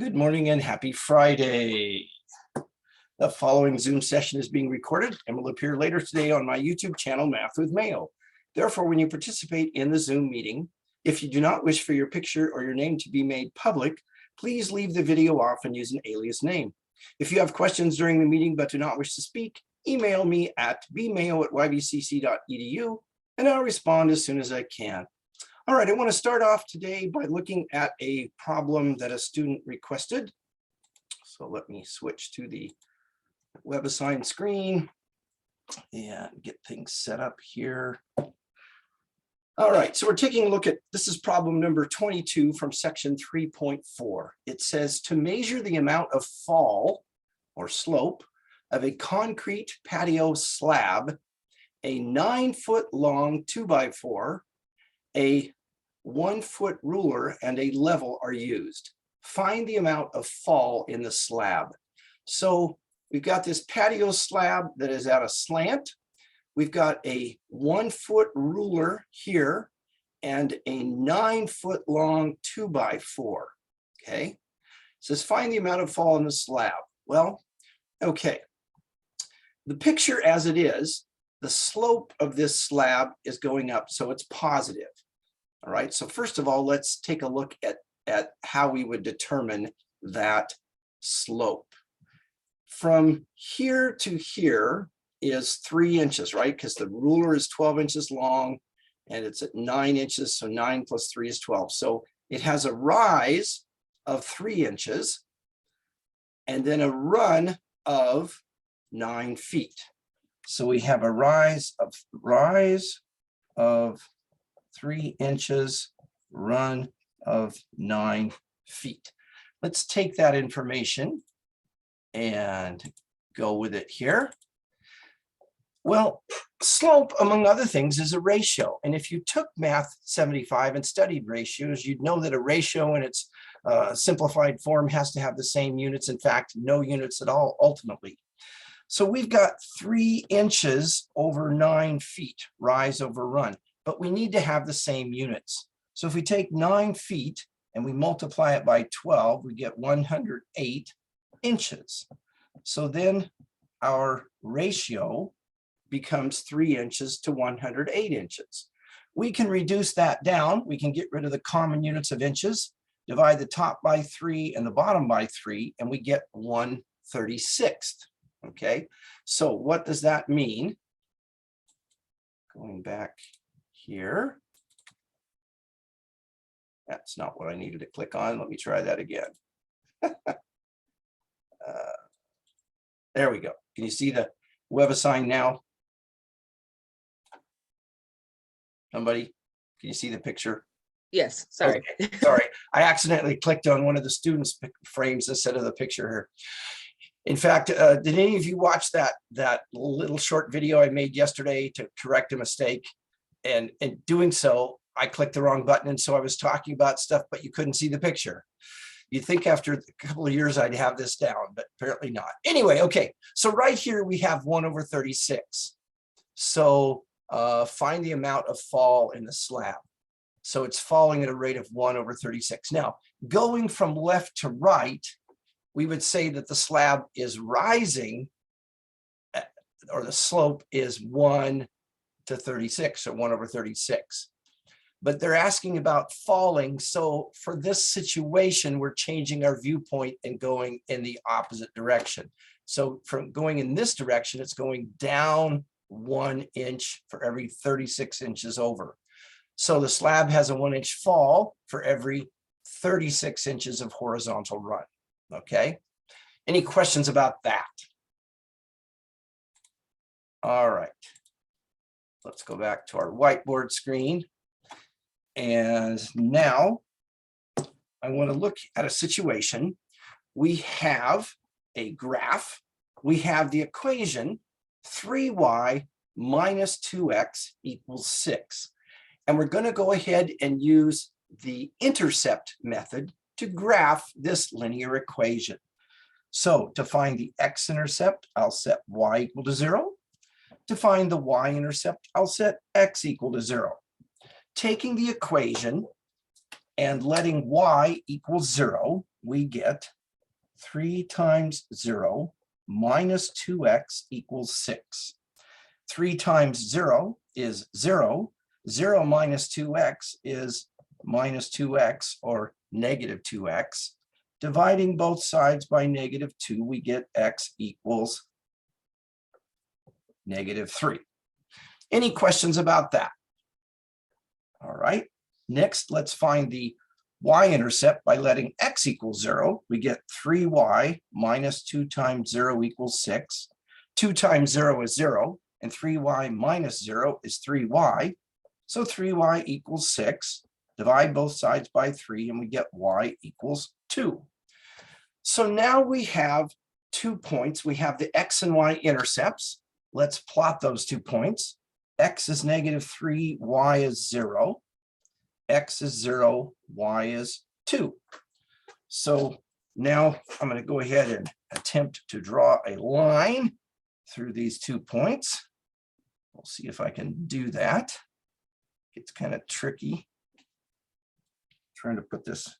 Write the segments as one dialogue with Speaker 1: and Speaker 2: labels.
Speaker 1: Good morning and happy Friday. The following Zoom session is being recorded and will appear later today on my YouTube channel, Math with Mayo. Therefore, when you participate in the Zoom meeting, if you do not wish for your picture or your name to be made public, please leave the video off and use an alias name. If you have questions during the meeting but do not wish to speak, email me at bmayo@ybcc.edu and I'll respond as soon as I can. All right, I want to start off today by looking at a problem that a student requested. So let me switch to the WebAssign screen and get things set up here. All right, so we're taking a look at, this is problem number 22 from section 3.4. It says to measure the amount of fall or slope of a concrete patio slab, a 9-foot long 2x4, a 1-foot ruler and a level are used. Find the amount of fall in the slab. So we've got this patio slab that is at a slant. We've got a 1-foot ruler here and a 9-foot long 2x4. Okay. It says find the amount of fall in the slab. Well, okay. The picture as it is, the slope of this slab is going up, so it's positive. All right, so first of all, let's take a look at how we would determine that slope. From here to here is 3 inches, right? Because the ruler is 12 inches long and it's at 9 inches, so 9 plus 3 is 12. So it has a rise of 3 inches and then a run of 9 feet. So we have a rise of 3 inches, run of 9 feet. Let's take that information and go with it here. Well, slope, among other things, is a ratio. And if you took Math 75 and studied ratios, you'd know that a ratio in its simplified form has to have the same units. In fact, no units at all, ultimately. So we've got 3 inches over 9 feet, rise over run. But we need to have the same units. So if we take 9 feet and we multiply it by 12, we get 108 inches. So then our ratio becomes 3 inches to 108 inches. We can reduce that down. We can get rid of the common units of inches, divide the top by 3 and the bottom by 3, and we get 1/36. Okay, so what does that mean? Going back here. That's not what I needed to click on. Let me try that again. There we go. Can you see the WebAssign now? Somebody, can you see the picture?
Speaker 2: Yes, sorry.
Speaker 1: Okay, sorry, I accidentally clicked on one of the students' frames instead of the picture here. In fact, did any of you watch that little short video I made yesterday to correct a mistake? And in doing so, I clicked the wrong button. And so I was talking about stuff, but you couldn't see the picture. You'd think after a couple of years, I'd have this down, but apparently not. Anyway, okay. So right here, we have 1/36. So find the amount of fall in the slab. So it's falling at a rate of 1/36. Now, going from left to right, we would say that the slab is rising, or the slope is 1/36 or 1/36. But they're asking about falling. So for this situation, we're changing our viewpoint and going in the opposite direction. So from going in this direction, it's going down 1 inch for every 36 inches over. So the slab has a 1-inch fall for every 36 inches of horizontal run. Okay. Any questions about that? All right. Let's go back to our whiteboard screen. And now I want to look at a situation. We have a graph. We have the equation 3y minus 2x equals 6. And we're going to go ahead and use the intercept method to graph this linear equation. So to find the x-intercept, I'll set y equal to 0. To find the y-intercept, I'll set x equal to 0. Taking the equation and letting y equal 0, we get 3 times 0 minus 2x equals 6. 3 times 0 is 0. 0 minus 2x is minus 2x, or negative 2x. Dividing both sides by negative 2, we get x equals negative 3. Any questions about that? All right. Next, let's find the y-intercept by letting x equal 0. We get 3y minus 2 times 0 equals 6. 2 times 0 is 0, and 3y minus 0 is 3y. So 3y equals 6. Divide both sides by 3, and we get y equals 2. So now we have 2 points. We have the x and y intercepts. Let's plot those 2 points. X is negative 3, y is 0. X is 0, y is 2. So now I'm going to go ahead and attempt to draw a line through these 2 points. We'll see if I can do that. It's kind of tricky trying to put this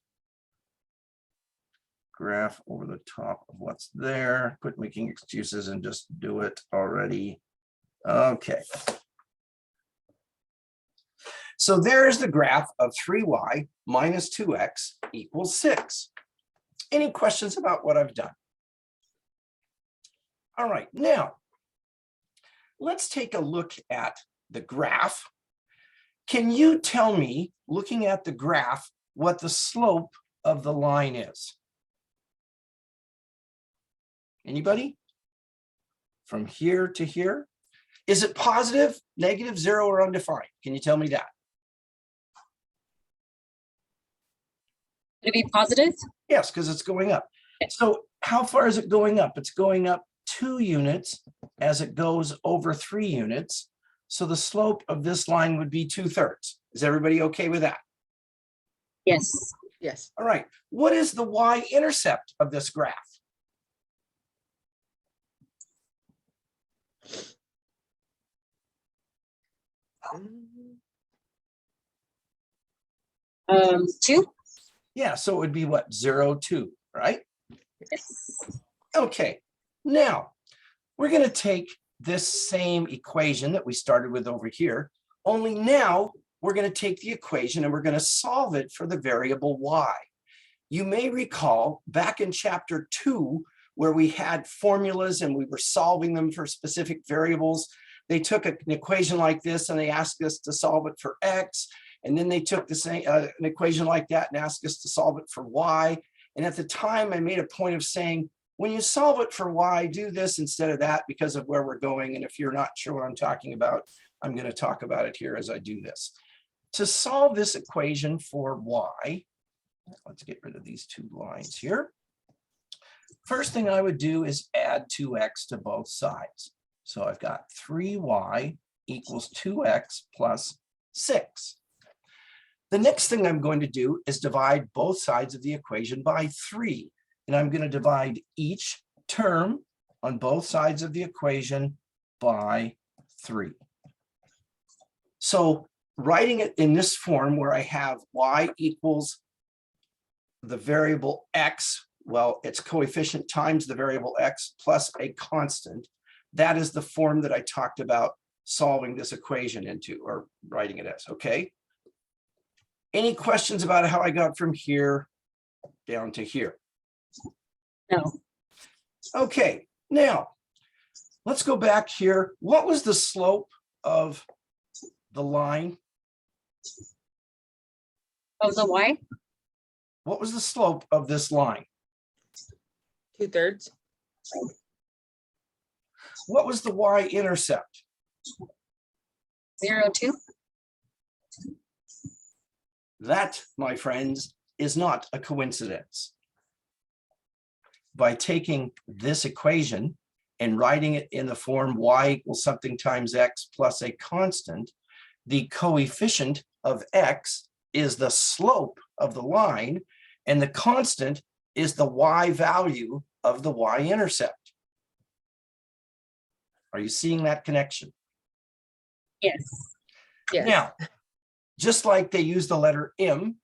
Speaker 1: graph over the top of what's there. Quit making excuses and just do it already. Okay. So there's the graph of 3y minus 2x equals 6. Any questions about what I've done? All right, now let's take a look at the graph. Can you tell me, looking at the graph, what the slope of the line is? Anybody? From here to here? Is it positive, negative, 0, or undefined? Can you tell me that?
Speaker 2: Would it be positive?
Speaker 1: Yes, because it's going up. So how far is it going up? It's going up 2 units as it goes over 3 units. So the slope of this line would be 2/3. Is everybody okay with that?
Speaker 2: Yes.
Speaker 3: Yes.
Speaker 1: All right. What is the y-intercept of this graph?
Speaker 3: Um,
Speaker 2: 2?
Speaker 1: Yeah, so it would be what? 0, 2, right?
Speaker 2: Yes.
Speaker 1: Okay. Now, we're going to take this same equation that we started with over here, only now we're going to take the equation and we're going to solve it for the variable y. You may recall back in chapter 2, where we had formulas and we were solving them for specific variables. They took an equation like this and they asked us to solve it for x. And then they took the same an equation like that and asked us to solve it for y. And at the time, I made a point of saying, when you solve it for y, do this instead of that because of where we're going. And if you're not sure what I'm talking about, I'm going to talk about it here as I do this. To solve this equation for y, let's get rid of these 2 lines here. First thing I would do is add 2x to both sides. So I've got 3y equals 2x plus 6. The next thing I'm going to do is divide both sides of the equation by 3. And I'm going to divide each term on both sides of the equation by 3. So writing it in this form where I have y equals the variable x, well, its coefficient times the variable x plus a constant. That is the form that I talked about solving this equation into, or writing it as, okay? Any questions about how I got from here down to here?
Speaker 2: No.
Speaker 1: Okay, now let's go back here. What was the slope of the line?
Speaker 2: Of the y?
Speaker 1: What was the slope of this line?
Speaker 3: 2/3.
Speaker 1: What was the y-intercept?
Speaker 2: 0, 2?
Speaker 1: That, my friends, is not a coincidence. By taking this equation and writing it in the form y equals something times x plus a constant, the coefficient of x is the slope of the line, and the constant is the y value of the y-intercept. Are you seeing that connection?
Speaker 2: Yes.
Speaker 3: Yes.
Speaker 1: Now, just like they use the letter m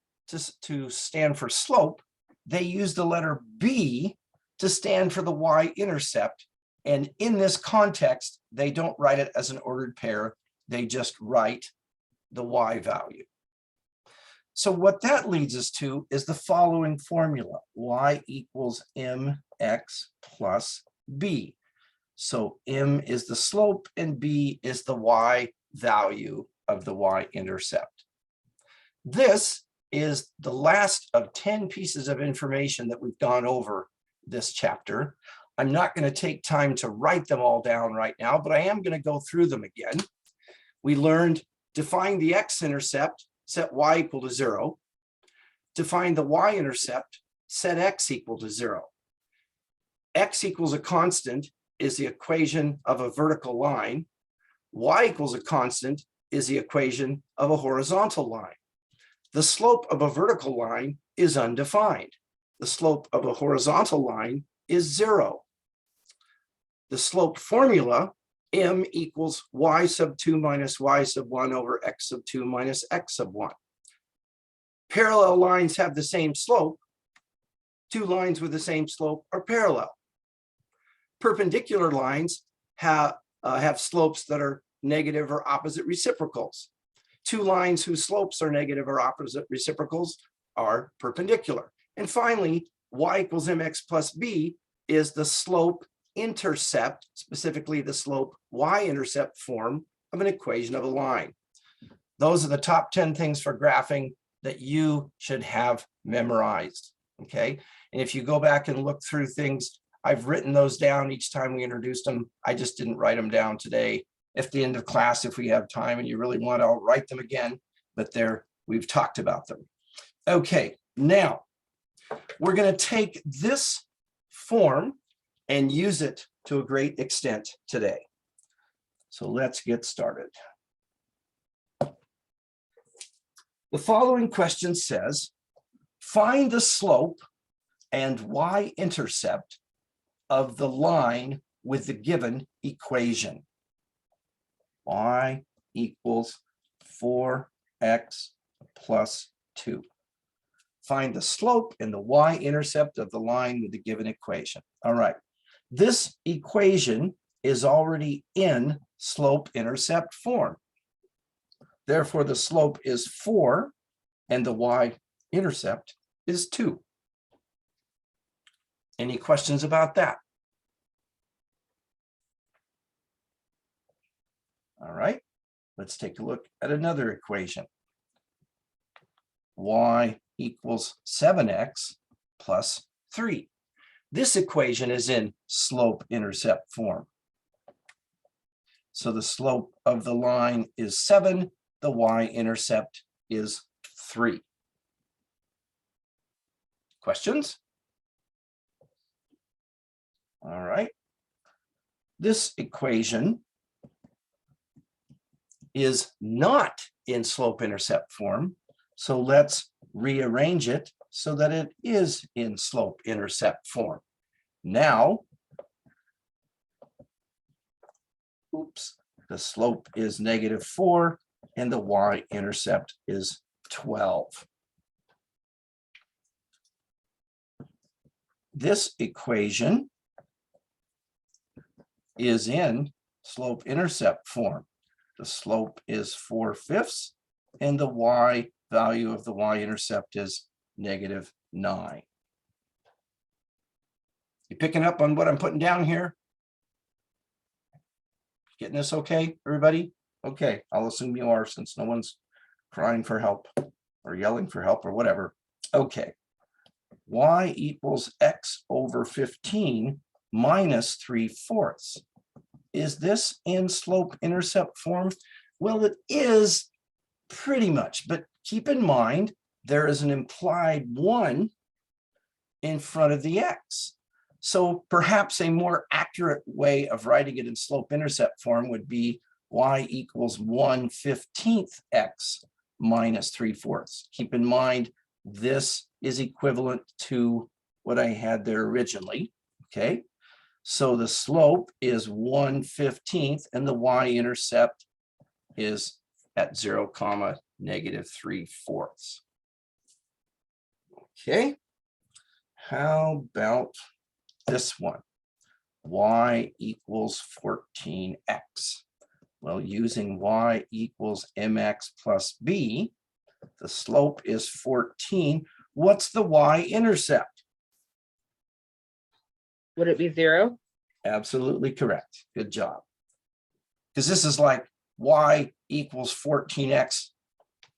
Speaker 1: to stand for slope, they use the letter B to stand for the y-intercept. And in this context, they don't write it as an ordered pair. They just write the y value. So what that leads us to is the following formula: y equals mx plus b. So m is the slope and b is the y value of the y-intercept. This is the last of 10 pieces of information that we've gone over this chapter. I'm not going to take time to write them all down right now, but I am going to go through them again. We learned to find the x-intercept, set y equal to 0. To find the y-intercept, set x equal to 0. X equals a constant is the equation of a vertical line. Y equals a constant is the equation of a horizontal line. The slope of a vertical line is undefined. The slope of a horizontal line is 0. The slope formula, m equals y sub 2 minus y sub 1 over x sub 2 minus x sub 1. Parallel lines have the same slope. Two lines with the same slope are parallel. Perpendicular lines have slopes that are negative or opposite reciprocals. Two lines whose slopes are negative or opposite reciprocals are perpendicular. And finally, y equals mx plus b is the slope-intercept, specifically the slope y-intercept form of an equation of a line. Those are the top 10 things for graphing that you should have memorized, okay? And if you go back and look through things, I've written those down each time we introduced them. I just didn't write them down today. At the end of class, if we have time and you really want, I'll write them again, but we've talked about them. Okay, now we're going to take this form and use it to a great extent today. So let's get started. The following question says, find the slope and y-intercept of the line with the given equation. Y equals 4x plus 2. Find the slope and the y-intercept of the line with the given equation. All right. This equation is already in slope-intercept form. Therefore, the slope is 4 and the y-intercept is 2. Any questions about that? All right, let's take a look at another equation. Y equals 7x plus 3. This equation is in slope-intercept form. So the slope of the line is 7, the y-intercept is 3. Questions? All right. This equation is not in slope-intercept form, so let's rearrange it so that it is in slope-intercept form. Now, the slope is -4 and the y-intercept is 12. This equation is in slope-intercept form. The slope is 4/5 and the y value of the y-intercept is -9. You picking up on what I'm putting down here? Getting this okay, everybody? Okay, I'll assume you are since no one's crying for help or yelling for help or whatever. Okay, y equals x over 15 minus 3/4. Is this in slope-intercept form? Well, it is pretty much, but keep in mind, there is an implied 1 in front of the x. So perhaps a more accurate way of writing it in slope-intercept form would be y equals 1/15 x minus 3/4. Keep in mind, this is equivalent to what I had there originally, okay? So the slope is 1/15 and the y-intercept is at 0, -3/4. Okay, How about this one? Y equals 14x. Well, using y equals mx plus b, the slope is 14. What's the y-intercept?
Speaker 3: Would it be 0?
Speaker 1: Absolutely correct. Good job. Because this is like y equals 14x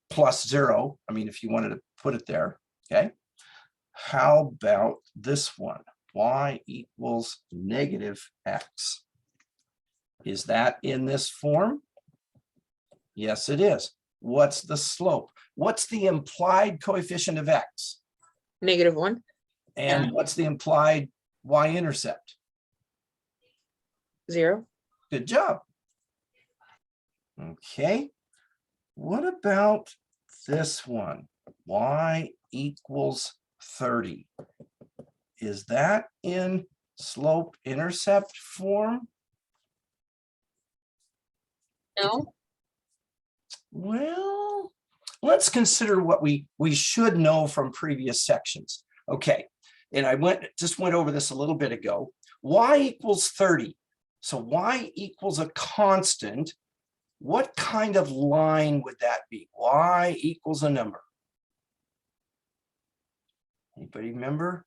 Speaker 1: plus 0. I mean, if you wanted to put it there, okay? How about this one? Y equals negative x. Is that in this form? Yes, it is. What's the slope? What's the implied coefficient of x?
Speaker 3: -1?
Speaker 1: And
Speaker 2: Yeah.
Speaker 1: what's the implied y-intercept?
Speaker 3: 0?
Speaker 1: Good job. Okay. What about this one? Y equals 30. Is that in slope-intercept form?
Speaker 2: No,
Speaker 1: Well, let's consider what we should know from previous sections. Okay, and I just went over this a little bit ago. Y equals 30. So y equals a constant. What kind of line would that be? Y equals a number. Anybody remember?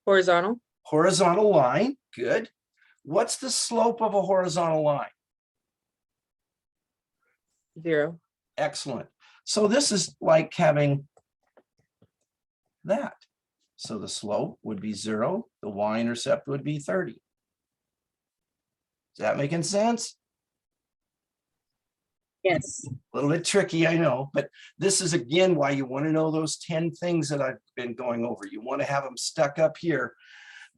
Speaker 3: Horizontal?
Speaker 1: Horizontal line, good. What's the slope of a horizontal line?
Speaker 3: 0.
Speaker 1: Excellent. So this is like having that. So the slope would be 0, the y-intercept would be 30. Is that making sense?
Speaker 2: yes,
Speaker 1: A little bit tricky, I know, but this is again why you want to know those 10 things that I've been going over. You want to have them stuck up here.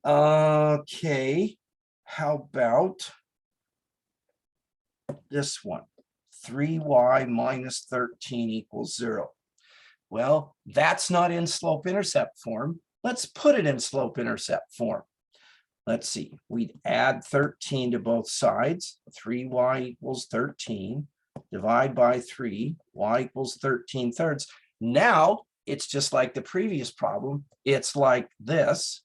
Speaker 1: Okay, how about this one? 3y minus 13 equals 0. Well, that's not in slope-intercept form. Let's put it in slope-intercept form. Let's see, we'd add 13 to both sides. 3y equals 13. Divide by 3, y equals 13/3. Now, it's just like the previous problem. It's like this.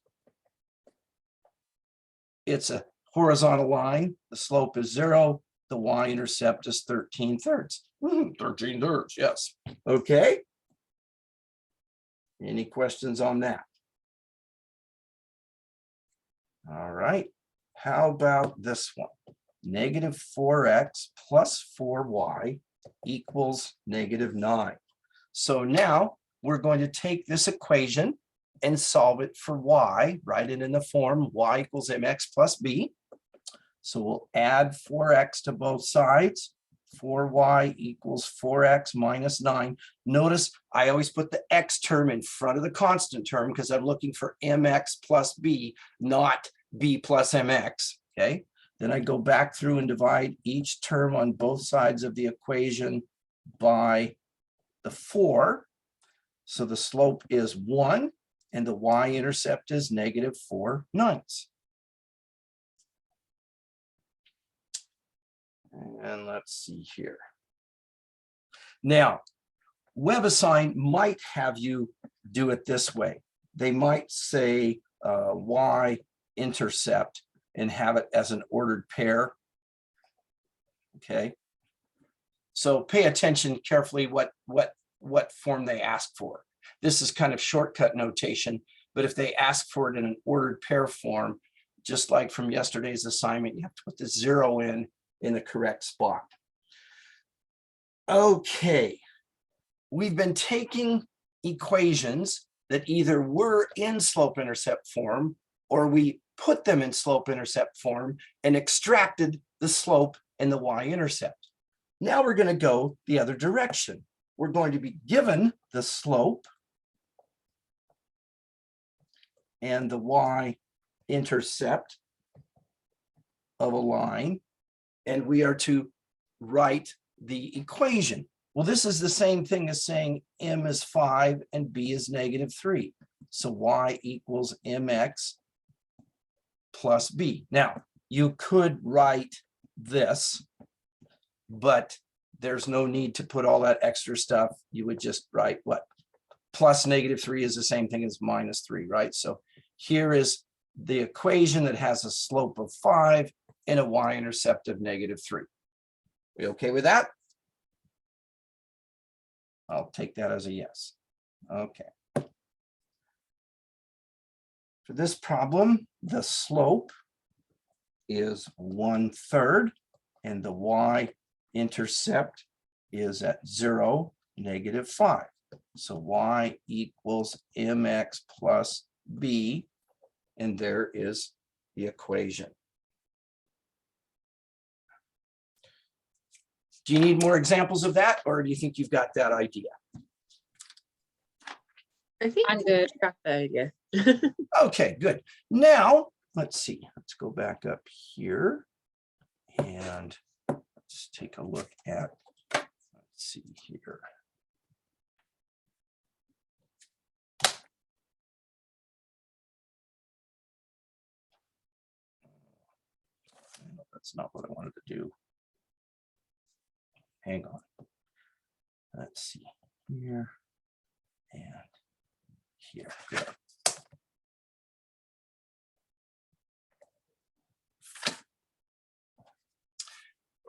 Speaker 1: It's a horizontal line. The slope is 0. The y-intercept is 13/3. 13/3, yes. Okay. Any questions on that? All right. How about this one? Negative 4x plus 4y equals -9. So now we're going to take this equation and solve it for y, write it in the form y equals mx plus b. So we'll add 4x to both sides. 4y equals 4x minus 9. Notice I always put the x term in front of the constant term because I'm looking for mx plus b, not b plus mx, okay? Then I go back through and divide each term on both sides of the equation by the 4. So the slope is 1 and the y-intercept is -4/9. And let's see here. Now, WebAssign might have you do it this way. They might say Y-intercept and have it as an ordered pair. Okay. So pay attention carefully what form they ask for. This is kind of shortcut notation, but if they ask for it in an ordered pair form, just like from yesterday's assignment, you have to put the 0 in the correct spot. Okay, we've been taking equations that either were in slope-intercept form or we put them in slope-intercept form and extracted the slope and the y-intercept. Now we're going to go the other direction. We're going to be given the slope and the y-intercept of a line, and we are to write the equation. Well, this is the same thing as saying m is 5 and b is -3. So y equals mx plus b. Now, you could write this, but there's no need to put all that extra stuff. You would just write what? Plus -3 is the same thing as -3, right? So here is the equation that has a slope of 5 and a y-intercept of -3. We okay with that? I'll take that as a yes. Okay. For this problem, the slope is 1/3 and the y-intercept is at 0, -5. So y equals mx plus b, and there is the equation. Do you need more examples of that, or do you think you've got that idea?
Speaker 3: I think
Speaker 2: I'm good.
Speaker 3: I got the idea.
Speaker 1: Okay, good. Now, let's see. Let's go back up here and let's take a look at, let's see here. No, that's not what I wanted to do. Hang on. Let's see here and here. Good.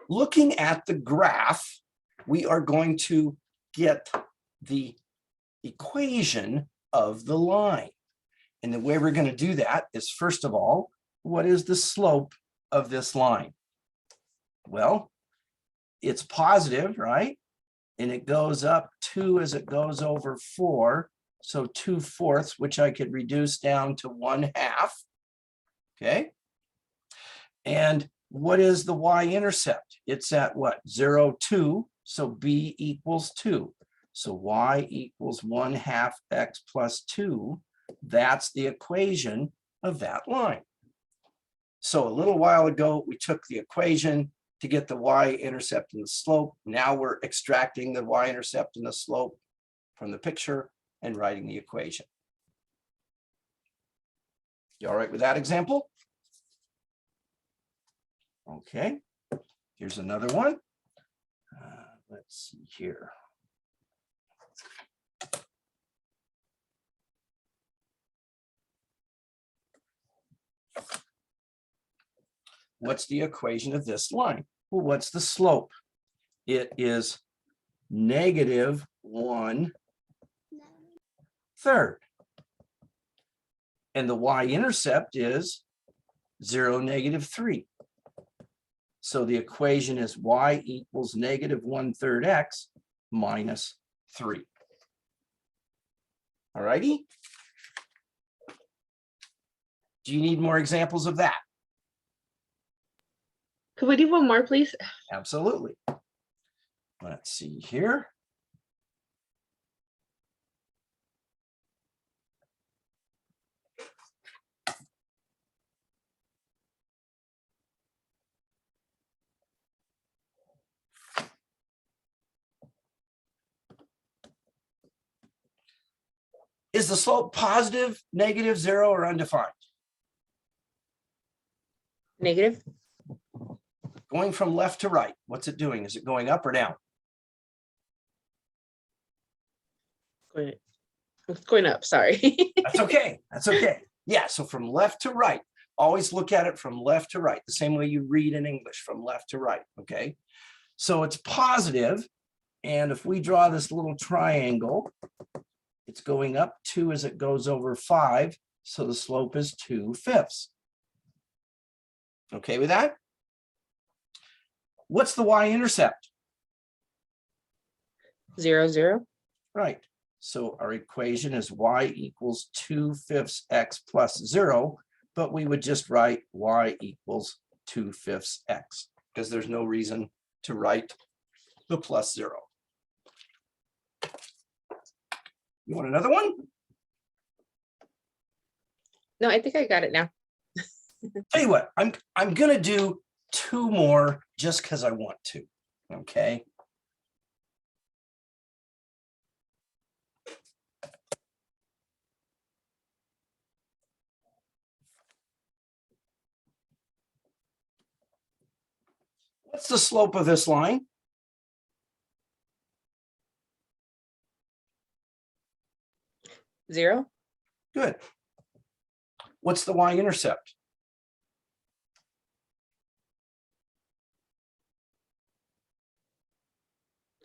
Speaker 1: Looking at the graph, we are going to get the equation of the line. And the way we're going to do that is, first of all, what is the slope of this line? Well, it's positive, right? And it goes up 2 as it goes over 4. So 2/4, which I could reduce down to 1/2. Okay. And what is the y-intercept? It's at what? 0, 2. So b equals 2. So y equals 1/2 x plus 2. That's the equation of that line. So a little while ago, we took the equation to get the y-intercept and the slope. Now we're extracting the y-intercept and the slope from the picture and writing the equation. You all right with that example? Okay, here's another one. Let's see here. What's the equation of this line? Well, what's the slope? It is -1/3. And the y-intercept is 0, -3. So the equation is y equals -1/3 x minus 3. All righty. Do you need more examples of that?
Speaker 3: Could we do one more, please?
Speaker 1: Absolutely. Let's see here. Is the slope positive, negative, 0, or undefined?
Speaker 3: Negative.
Speaker 1: Going from left to right, what's it doing? Is it going up or down?
Speaker 3: It's going up, sorry.
Speaker 1: That's okay. That's okay. Yeah, so from left to right, always look at it from left to right, the same way you read in English, from left to right, okay? So it's positive, and if we draw this little triangle, it's going up 2 as it goes over 5, so the slope is 2/5. Okay with that? What's the y-intercept?
Speaker 3: 0, 0.
Speaker 1: Right. So our equation is y equals 2/5 x plus 0, but we would just write y equals 2/5 x because there's no reason to write the plus 0. You want another one?
Speaker 3: No, I think I got it now.
Speaker 1: Tell you what, I'm gonna do 2 more just because I want to. Okay. What's the slope of this line?
Speaker 3: Zero.
Speaker 1: Good. What's the y-intercept?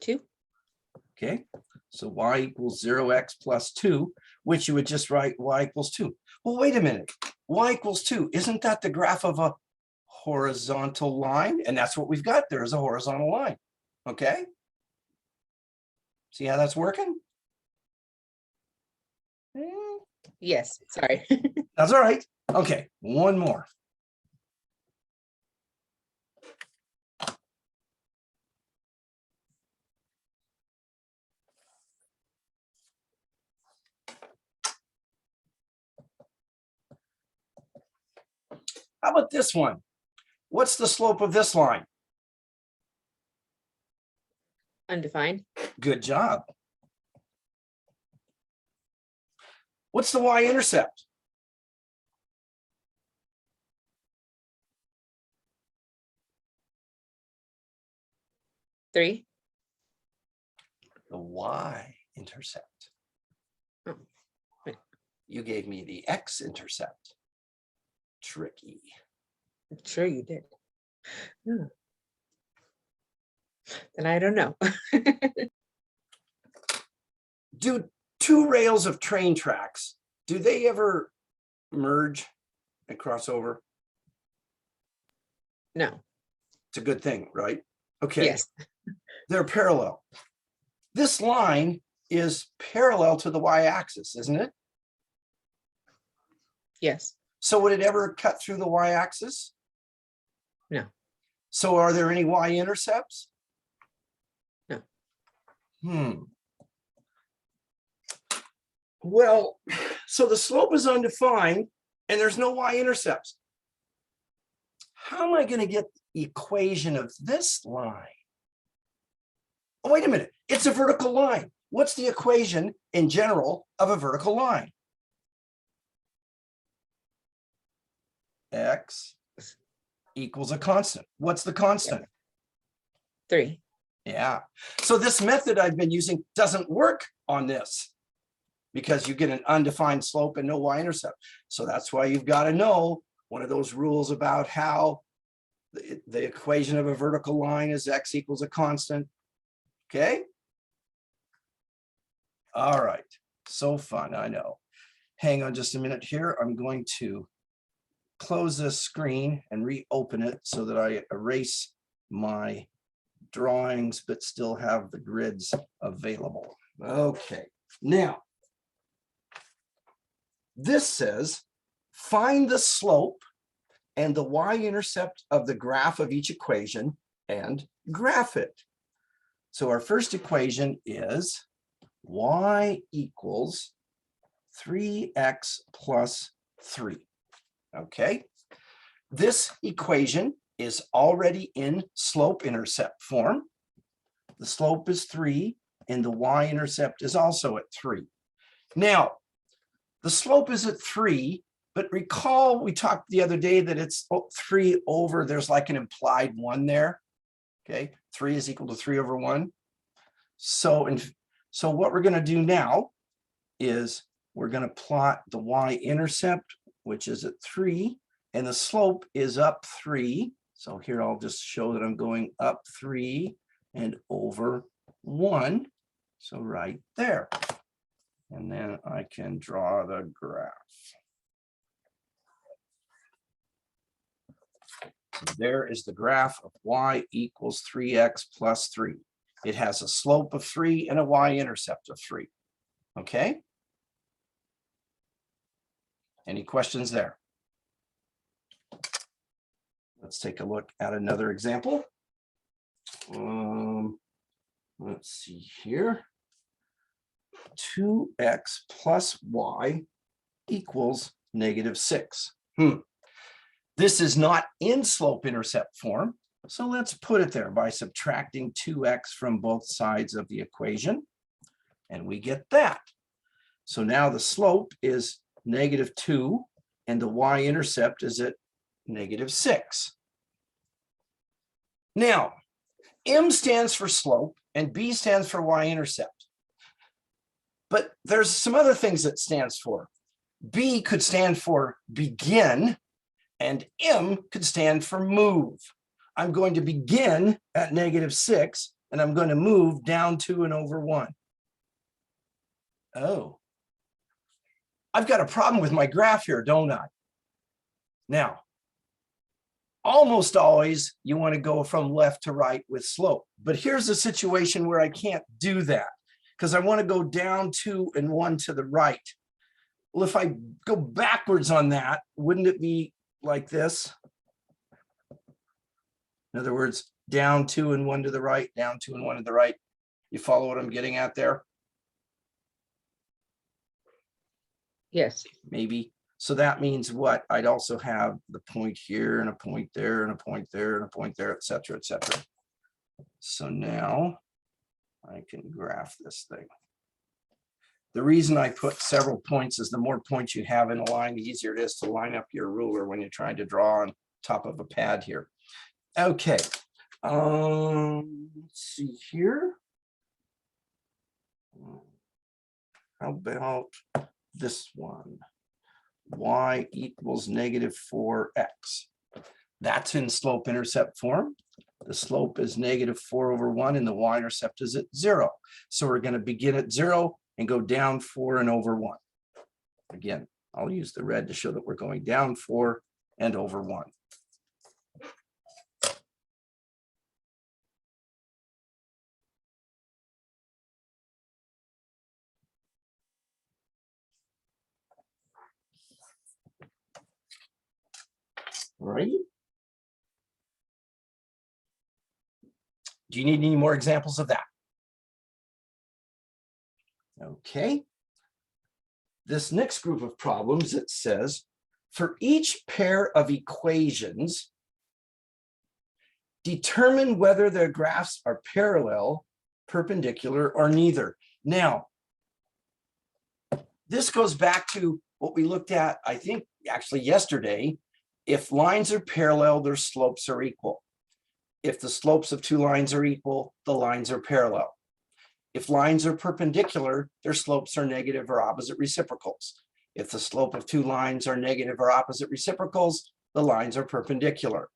Speaker 3: Two.
Speaker 1: Okay, so y equals 0x plus 2, which you would just write y equals 2. Well, wait a minute. Y equals 2. Isn't that the graph of a horizontal line? And that's what we've got there is a horizontal line. Okay. See how that's working?
Speaker 3: Yes, sorry.
Speaker 1: That's all right. Okay, one more. How about this one? What's the slope of this line?
Speaker 3: Undefined.
Speaker 1: Good job. What's the y-intercept?
Speaker 3: Three.
Speaker 1: The y-intercept.
Speaker 3: Oh, wait.
Speaker 1: You gave me the x-intercept. Tricky.
Speaker 3: I'm sure you did. Hmm. Then I don't know.
Speaker 1: Do two rails of train tracks, do they ever merge and cross over?
Speaker 3: No.
Speaker 1: It's a good thing, right? Okay.
Speaker 3: Yes.
Speaker 1: They're parallel. This line is parallel to the y-axis, isn't it?
Speaker 3: Yes.
Speaker 1: So would it ever cut through the y-axis?
Speaker 3: No.
Speaker 1: So are there any y-intercepts?
Speaker 3: No.
Speaker 1: Well, so the slope is undefined and there's no y-intercepts. How am I going to get the equation of this line? Oh, wait a minute. It's a vertical line. What's the equation in general of a vertical line? X equals a constant. What's the constant?
Speaker 3: Three.
Speaker 1: Yeah. So this method I've been using doesn't work on this because you get an undefined slope and no y-intercept. So that's why you've got to know one of those rules about how the equation of a vertical line is x equals a constant. Okay. All right. So fun, I know. Hang on just a minute here. I'm going to close this screen and reopen it so that I erase my drawings, but still have the grids available. Okay, now, this says, find the slope and the y-intercept of the graph of each equation and graph it. So our first equation is y equals 3x plus 3. Okay, this equation is already in slope-intercept form. The slope is 3 and the y-intercept is also at 3. Now, the slope is at 3, but recall we talked the other day that it's 3 over, there's like an implied 1 there. Okay, 3 is equal to 3 over 1. So what we're going to do now is we're going to plot the y-intercept, which is at 3, and the slope is up 3. So here I'll just show that I'm going up 3 and over 1. So right there. And then I can draw the graph. So there is the graph of y equals 3x plus 3. It has a slope of 3 and a y-intercept of 3. Okay? Any questions there? Let's take a look at another example. Let's see here. 2x plus y equals -6. This is not in slope-intercept form, so let's put it there by subtracting 2x from both sides of the equation, and we get that. So now the slope is -2, and the y-intercept is at -6. Now, M stands for slope, and B stands for y-intercept. But there's some other things it stands for. B could stand for begin, and M could stand for move. I'm going to begin at -6, and I'm going to move down 2 and over 1. Oh, I've got a problem with my graph here, don't I? Now, almost always you want to go from left to right with slope, but here's a situation where I can't do that because I want to go down 2 and 1 to the right. Well, if I go backwards on that, wouldn't it be like this? In other words, down 2 and 1 to the right, down 2 and 1 to the right. You follow what I'm getting at there?
Speaker 3: Yes.
Speaker 1: Maybe. So that means what? I'd also have the point here and a point there and a point there and a point there, et cetera, et cetera. So now I can graph this thing. The reason I put several points is the more points you have in a line, the easier it is to line up your ruler when you're trying to draw on top of a pad here. Okay. Let's see here. How about this one? Y equals -4x. That's in slope-intercept form. The slope is -4/1 and the y-intercept is at 0. So we're going to begin at 0 and go down 4 and over 1. Again, I'll use the red to show that we're going down 4 and over 1. All right. Do you need any more examples of that? Okay. This next group of problems, it says, for each pair of equations, determine whether their graphs are parallel, perpendicular, or neither. Now, this goes back to what we looked at, I think, actually yesterday. If lines are parallel, their slopes are equal. If the slopes of two lines are equal, the lines are parallel. If lines are perpendicular, their slopes are negative or opposite reciprocals. If the slope of two lines are negative or opposite reciprocals, the lines are perpendicular.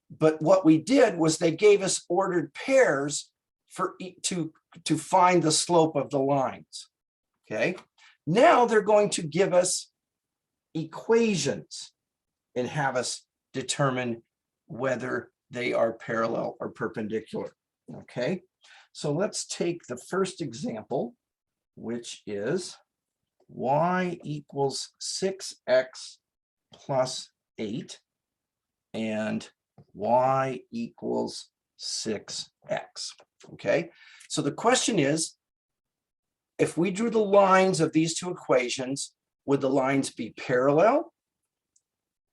Speaker 1: But what we did was they gave us ordered pairs for to find the slope of the lines. Okay. Now they're going to give us equations and have us determine whether they are parallel or perpendicular. Okay. So let's take the first example, which is y equals 6x plus 8 and y equals 6x. Okay, so the question is, if we drew the lines of these two equations, would the lines be parallel,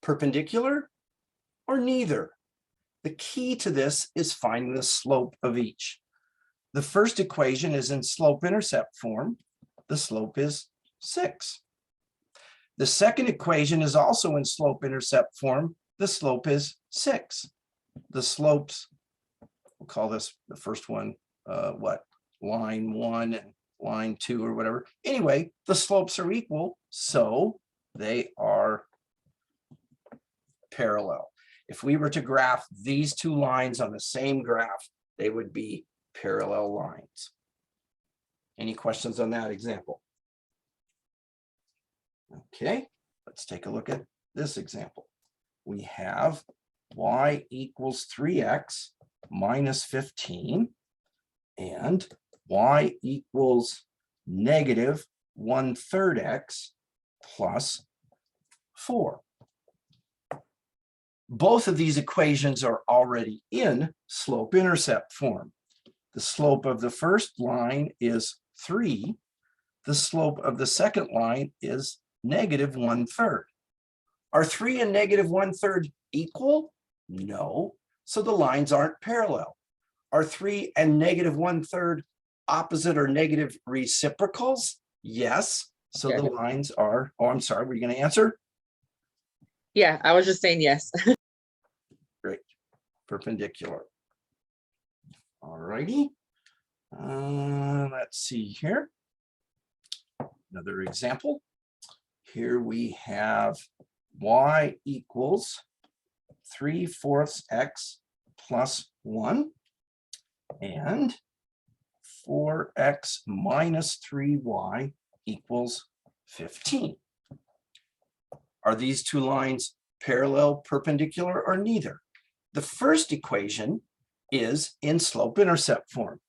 Speaker 1: perpendicular, or neither? The key to this is finding the slope of each. The first equation is in slope-intercept form. The slope is 6. The second equation is also in slope-intercept form. The slope is 6. The slopes, we'll call this the first one, line 1 and line 2 or whatever. Anyway, the slopes are equal, so they are parallel. If we were to graph these two lines on the same graph, they would be parallel lines. Any questions on that example? Okay, let's take a look at this example. We have y equals 3x minus 15 and y equals negative 1/3 x plus 4. Both of these equations are already in slope-intercept form. The slope of the first line is 3. The slope of the second line is negative 1/3. Are 3 and negative 1/3 equal? No. So the lines aren't parallel. Are 3 and negative 1/3 opposite or negative reciprocals? Yes. So the lines are, oh, I'm sorry, were you going to answer?
Speaker 3: Yeah, I was just saying yes.
Speaker 1: Great. Perpendicular. All righty. Let's see here. Another example. here we have y equals 3/4 x plus 1 and 4x minus 3y equals 15. Are these two lines parallel, perpendicular, or neither? The first equation is in slope-intercept form.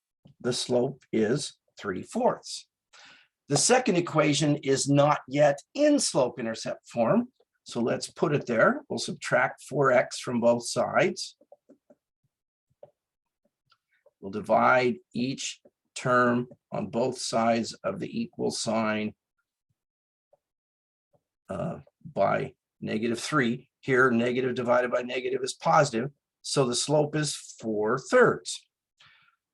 Speaker 1: The slope is 3/4. The second equation is not yet in slope-intercept form. So let's put it there. We'll subtract 4x from both sides. We'll divide each term on both sides of the equal sign by -3. Here, negative divided by negative is positive. So the slope is 4/3.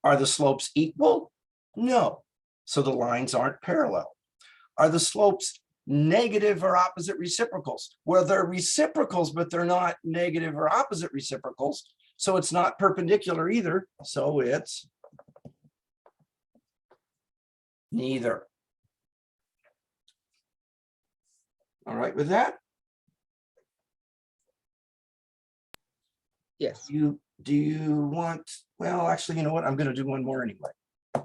Speaker 1: Are the slopes equal? No. So the lines aren't parallel. Are the slopes negative or opposite reciprocals? Well, they're reciprocals, but they're not negative or opposite reciprocals. So it's not perpendicular either. So it's neither. All right with that?
Speaker 3: Yes.
Speaker 1: Do you want, well, actually, you know what? I'm going to do one more anyway.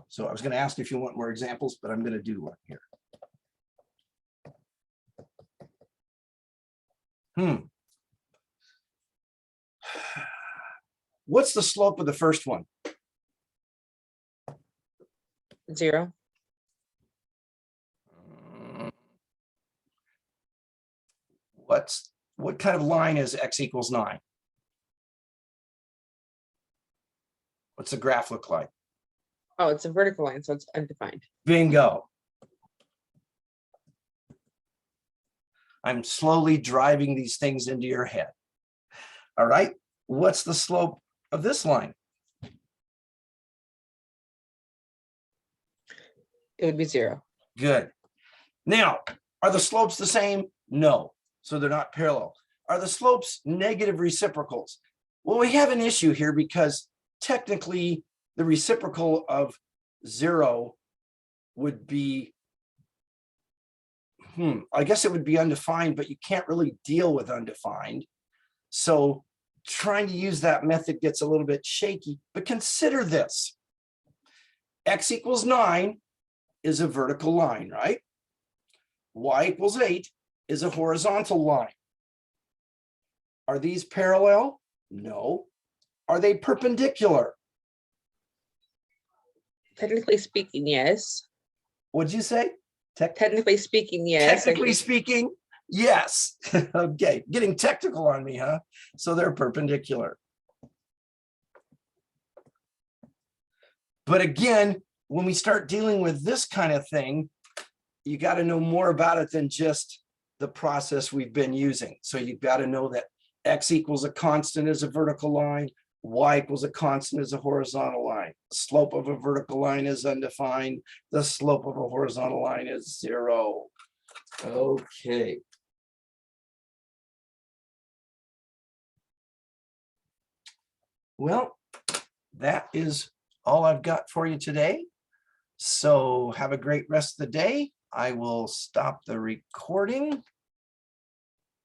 Speaker 1: So I was going to ask if you want more examples, but I'm going to do one here. What's the slope of the first one?
Speaker 3: 0.
Speaker 1: What kind of line is x equals 9? What's the graph look like?
Speaker 3: Oh, it's a vertical line, so it's undefined.
Speaker 1: Bingo. I'm slowly driving these things into your head. All right. What's the slope of this line?
Speaker 3: It would be 0.
Speaker 1: Good. Now, are the slopes the same? No. So they're not parallel. Are the slopes negative reciprocals? Well, we have an issue here because technically the reciprocal of 0 would be, I guess it would be undefined, but you can't really deal with undefined. So trying to use that method gets a little bit shaky, but consider this. X equals 9 is a vertical line, right? Y equals 8 is a horizontal line. Are these parallel? No. Are they perpendicular?
Speaker 3: Technically speaking, yes.
Speaker 1: What'd you say?
Speaker 3: Technically speaking, yes.
Speaker 1: Technically speaking, yes. Okay, getting technical on me, huh? So they're perpendicular. But again, when we start dealing with this kind of thing, you got to know more about it than just the process we've been using. So you've got to know that x equals a constant is a vertical line, y equals a constant is a horizontal line. The slope of a vertical line is undefined. The slope of a horizontal line is 0. Okay. Well, that is all I've got for you today. So have a great rest of the day. I will stop the recording.